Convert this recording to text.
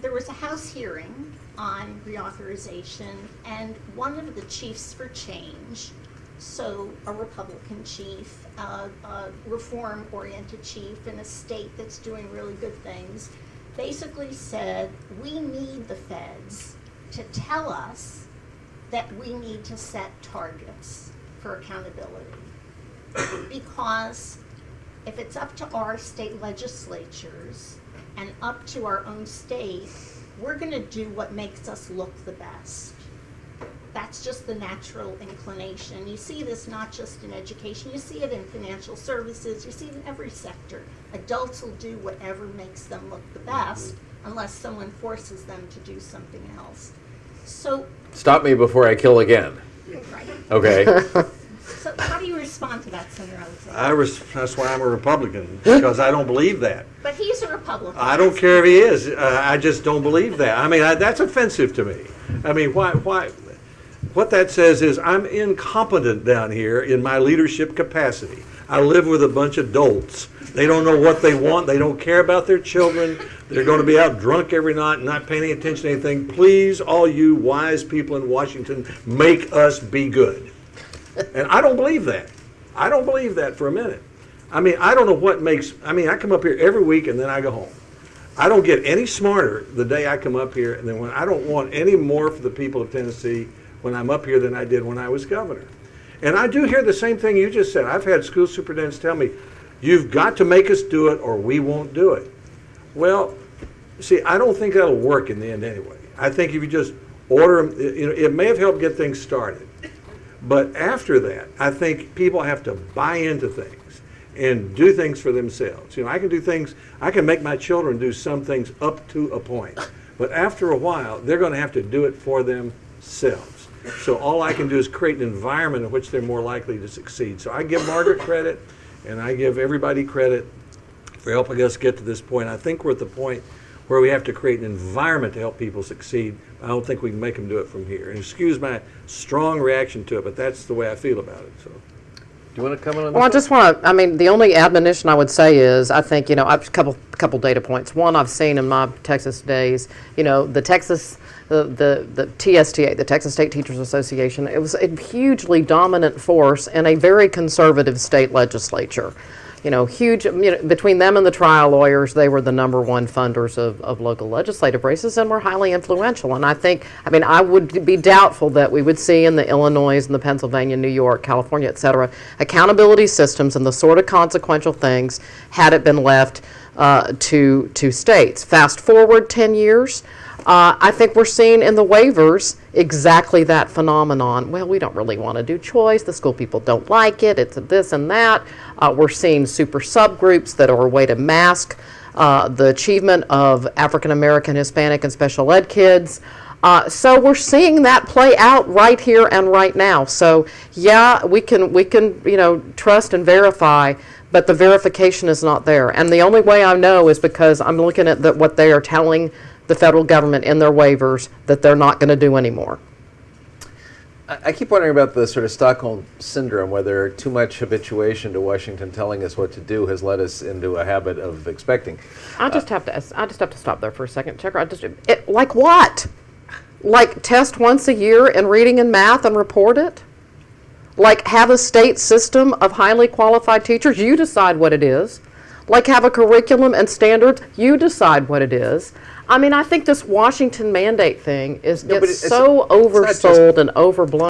There was a House hearing on reauthorization, and one of the chiefs for change, so a Republican chief, a reform-oriented chief in a state that's doing really good things, basically said, we need the feds to tell us that we need to set targets for accountability. Because if it's up to our state legislatures and up to our own state, we're going to do what makes us look the best. That's just the natural inclination. You see this not just in education, you see it in financial services, you see it in every sector. Adults will do whatever makes them look the best unless someone forces them to do something else. So, stop me before I kill again. right. Okay. So how do you respond to that, Senator Alexander? That's why I'm a Republican, because I don't believe that. But he's a Republican. I don't care if he is. I just don't believe that. I mean, that's offensive to me. I mean, why? What that says is I'm incompetent down here in my leadership capacity. I live with a bunch of dolts. They don't know what they want. They don't care about their children. They're going to be out drunk every night and not paying any attention to anything. Please, all you wise people in Washington, make us be good. And I don't believe that. I don't believe that for a minute. I mean, I don't know what makes, I come up here every week and then I go home. I don't get any smarter the day I come up here, and then when I don't want any more for the people of Tennessee when I'm up here than I did when I was governor. And I do hear the same thing you just said. I've had school superintendents tell me, you've got to make us do it or we won't do it. Well, see, I don't think that'll work in the end anyway. I think if you just order them, it may have helped get things started. But after that, I think people have to buy into things and do things for themselves. I can do things, I can make my children do some things up to a point. But after a while, they're going to have to do it for themselves. So all I can do is create an environment in which they're more likely to succeed. So I give Margaret credit, and I give everybody credit for helping us get to this point. I think we're at the point where we have to create an environment to help people succeed. I don't think we can make them do it from here. And excuse my strong reaction to it, but that's the way I feel about it. So, Do you want to comment on that? Well, I just want to, the only admonition I would say is, I think, I've a couple data points. One, I've seen in my Texas days, the Texas, the TSTA, the Texas State Teachers Association, it was a hugely dominant force in a very conservative state legislature. Huge, between them and the trial lawyers, they were the #1 funders of local legislative races and were highly influential. And I think, I would be doubtful that we would see in the Illinois and the Pennsylvania, New York, California, et cetera, accountability systems and the sort of consequential things had it been left to states. Fast forward 10 years, I think we're seeing in the waivers exactly that phenomenon. Well, we don't really want to do choice. The school people don't like it. It's this and that. We're seeing super subgroups that are a way to mask the achievement of African American, Hispanic, and special ed kids. So we're seeing that play out right here and right now. So yeah, we can trust and verify, but the verification is not there. And the only way I know is because I'm looking at what they are telling the federal government in their waivers that they're not going to do anymore. I keep wondering about the sort of Stockholm syndrome, whether too much habituation to Washington telling us what to do has led us into a habit of expecting. I just have to stop there for a second, Checker. Like what? Like test once a year in reading and math and report it? Like have a state system of highly qualified teachers? You decide what it is. Like have a curriculum and standards? You decide what it is. I think this Washington mandate thing gets so oversold and overblown.